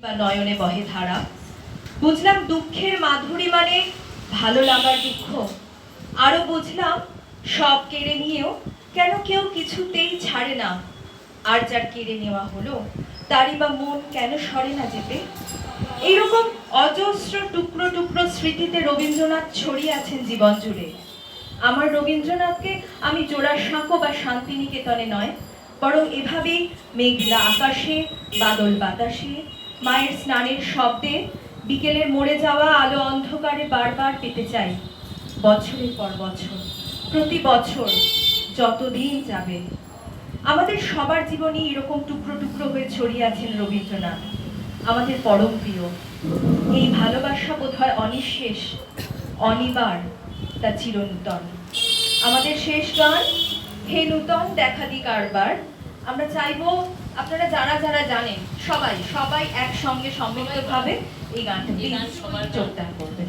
বা নয়নে বহে ধারা। বুঝলাম দুঃখের মাধুরী মানে ভালো লাগার দুঃখ। আরো বুঝলাম সব কেড়ে নিয়েও কেন কেউ কিছুতেই ছাড়ে না। আর যার কেড়ে নেওয়া হলো তারই বা মন কেন সরে না যেতে। এইরকম অজস্র টুকরো টুকরো স্মৃতিতে রবীন্দ্রনাথ ছড়িয়ে আছেন জীবন জুড়ে। আমার রবীন্দ্রনাথকে আমি জোড়াসাঁকো বা শান্তিনিকেতনে নয়, বরং এভাবেই মেঘলা আকাশে, বাদল বাতাসে, মায়ের স্নানের শব্দে, বিকেলের মরে যাওয়া আলো অন্ধকারে বারবার পেতে চাই। বছরের পর বছর, প্রতি বছর, যতদিন যাবে। আমাদের সবার জীবনে এরকম টুকরো টুকরো হয়ে ছড়িয়ে আছেন রবীন্দ্রনাথ, আমাদের পরম প্রিয়। এই ভালোবাসা বোধহয় অনিঃশেষ, অনিবার, তা চিরনূতন। আমাদের শেষ গান, হে নূতন দেখা দি কারবার। আমরা চাইবো আপনারা যারা যারা জানেন সবাই সবাই একসঙ্গে সম্মিলিতভাবে এই গানটা যোগদান করবেন।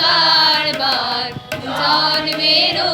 কারবার জন্মেরও